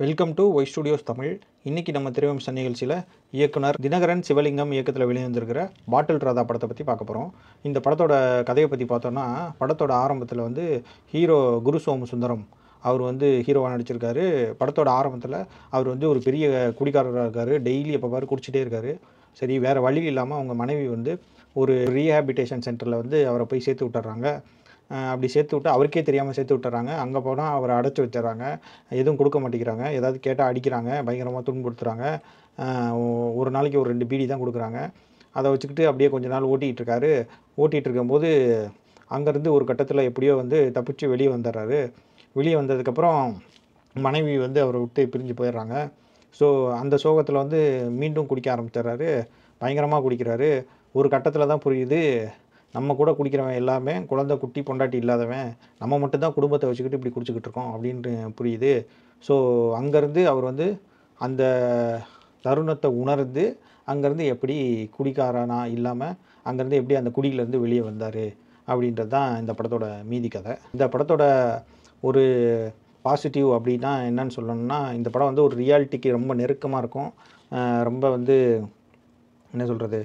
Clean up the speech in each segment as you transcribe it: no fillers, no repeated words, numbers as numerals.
Welcome to Y Studios Tamil. இன்றைக்கி நம்ம திரைவம்ச நிகழ்ச்சியில் இயக்குனர் தினகரன் சிவலிங்கம் இயக்கத்தில் வெளிவந்திருக்கிற பாட்டில் ராதா படத்தை பற்றி பார்க்க போகிறோம். இந்த படத்தோட கதையை பற்றி பார்த்தோன்னா, படத்தோட ஆரம்பத்தில் ஹீரோ குரு சோமசுந்தரம் அவர் ஹீரோவாக நடிச்சிருக்காரு. படத்தோட ஆரம்பத்தில் அவர் ஒரு பெரிய குடிகாரராக இருக்கார். டெய்லி எப்போ பாரு குடிச்சிட்டே இருக்கார். சரி, வேறு வழி இல்லாமல் அவங்க மனைவி ஒரு ரீஹாபிலிட்டேஷன் சென்டரில் அவரை போய் சேர்த்து விட்டுறாங்க. அப்படி சேர்த்து விட்டு அவருக்கே தெரியாமல் சேர்த்து விட்டுறாங்க. அங்கே போனால் அவரை அடைச்சி வச்சிடறாங்க. எதுவும் கொடுக்க மாட்டேங்கிறாங்க. ஏதாவது கேட்டால் அடிக்கிறாங்க, பயங்கரமாக துன்புறுத்துறாங்க. ஒரு நாளைக்கு ஒரு 2 பீடி தான் கொடுக்குறாங்க. அதை வச்சுக்கிட்டு அப்படியே கொஞ்ச நாள் ஓட்டிகிட்டு இருக்காரு. ஓட்டிகிட்டு இருக்கும்போது அங்கேருந்து ஒரு கட்டத்தில் எப்படியோ தப்பிச்சு வெளியே வந்துடுறாரு. வெளியே வந்ததுக்கப்புறம் மனைவி அவரை விட்டு பிரிஞ்சு போயிடுறாங்க. ஸோ அந்த சோகத்தில் மீண்டும் குடிக்க ஆரம்பிச்சிடுறாரு. பயங்கரமாக குடிக்கிறாரு. ஒரு கட்டத்தில் தான் புரியுது, நம்ம கூட குடிக்கிறவன் எல்லாமே குழந்தை குட்டி பொண்டாட்டி இல்லாதவன், நம்ம மட்டும்தான் குடும்பத்தை வச்சுக்கிட்டு இப்படி குடிச்சிக்கிட்டு இருக்கோம் அப்படின்ட்டு புரியுது. ஸோ அங்கேருந்து அவர் அந்த தருணத்தை உணர்ந்து அங்கேருந்து எப்படி குடிக்காரனா இல்லாமல் அங்கேருந்து எப்படி அந்த குடியிலேருந்து வெளியே வந்தார் அப்படின்றது தான் இந்த படத்தோட மீதி கதை. இந்த படத்தோட ஒரு பாசிட்டிவ் அப்படின்னா என்னன்னு சொல்லணும்னா, இந்த படம் ஒரு ரியாலிட்டிக்கு ரொம்ப நெருக்கமாக இருக்கும். ரொம்ப என்ன சொல்கிறது,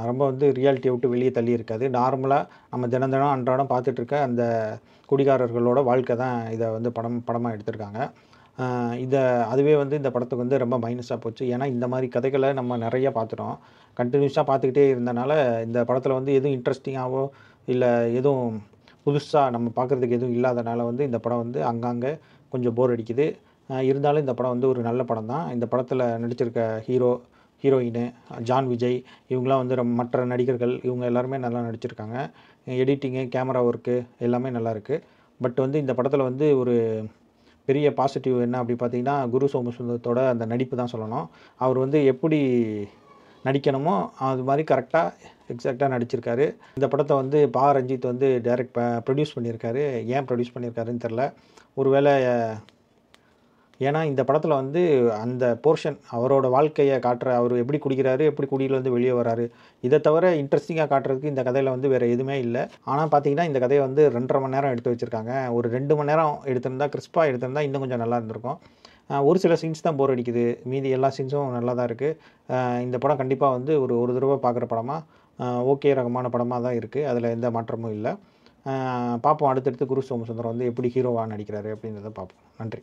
ரொம்ப ரியாலிட்டியை விட்டு வெளியே தள்ளி இருக்காது. நார்மலாக நம்ம தினம் அன்றாடம் பார்த்துட்ருக்க அந்த குடிகாரர்களோட வாழ்க்கை தான் இதை படமாக எடுத்திருக்காங்க. அதுவே இந்த படத்துக்கு ரொம்ப மைனஸாக போச்சு. ஏன்னா இந்த மாதிரி கதைகளை நம்ம நிறைய பார்த்துட்டோம். கண்டினியூஸாக பார்த்துக்கிட்டே இருந்தனால இந்த படத்தில் எதுவும் இன்ட்ரெஸ்டிங்காகவோ இல்லை எதுவும் புதுசாக நம்ம பார்க்குறதுக்கு எதுவும் இல்லாதனால இந்த படம் அங்கங்கே கொஞ்சம் போர் அடிக்குது. இருந்தாலும் இந்த படம் ஒரு நல்ல படம் தான். இந்த படத்தில் நடிச்சிருக்க ஹீரோயின் ஜான் விஜய் இவங்களாம் மற்ற நடிகர்கள் இவங்க எல்லாருமே நல்லா நடிச்சிருக்காங்க. எடிட்டிங்கு, கேமரா ஒர்க்கு எல்லாமே நல்லாயிருக்கு. பட் இந்த படத்தில் ஒரு பெரிய பாசிட்டிவ் என்ன அப்படி பார்த்தீங்கன்னா, குரு சோமசுந்தரத்தோட அந்த நடிப்பு தான் சொல்லணும். அவர் எப்படி நடிக்கணுமோ அது மாதிரி எக்ஸாக்டாக நடிச்சிருக்காரு. இந்த படத்தை பா ரஞ்சித் ப்ரொடியூஸ் பண்ணியிருக்காரு. ஏன் ப்ரொடியூஸ் பண்ணியிருக்காருன்னு தெரில. ஒருவேளை ஏன்னா இந்த படத்தில் அந்த போர்ஷன் அவரோட வாழ்க்கையை காட்டுற, அவர் எப்படி குடிக்கிறாரு, எப்படி குடியிலேருந்து வெளியே வராரு, இதை தவிர இன்ட்ரெஸ்டிங்காக காட்டுறதுக்கு இந்த கதையில் வேறு எதுவுமே இல்லை. ஆனால் பார்த்தீங்கன்னா இந்த கதையை 2.5 மணி நேரம் எடுத்து வச்சுருக்காங்க. ஒரு 2 மணி நேரம் எடுத்திருந்தால், கிறிஸ்பாக எடுத்திருந்தால் இன்னும் கொஞ்சம் நல்லா இருந்திருக்கும். ஒரு சில சீன்ஸ் தான் போர் அடிக்குது. மீதி எல்லா சீன்ஸும் நல்லா தான் இருக்குது. இந்த படம் கண்டிப்பாக ஒரு தடவை பார்க்குற படமாக ஓகே ரகமான படமாக தான் இருக்குது. அதில் எந்த மாற்றமும் இல்லை. பார்ப்போம் அடுத்தடுத்து குரு சோமசுந்தரம் எப்படி ஹீரோவாக நடிக்கிறாரு அப்படின்றத பார்ப்போம். நன்றி.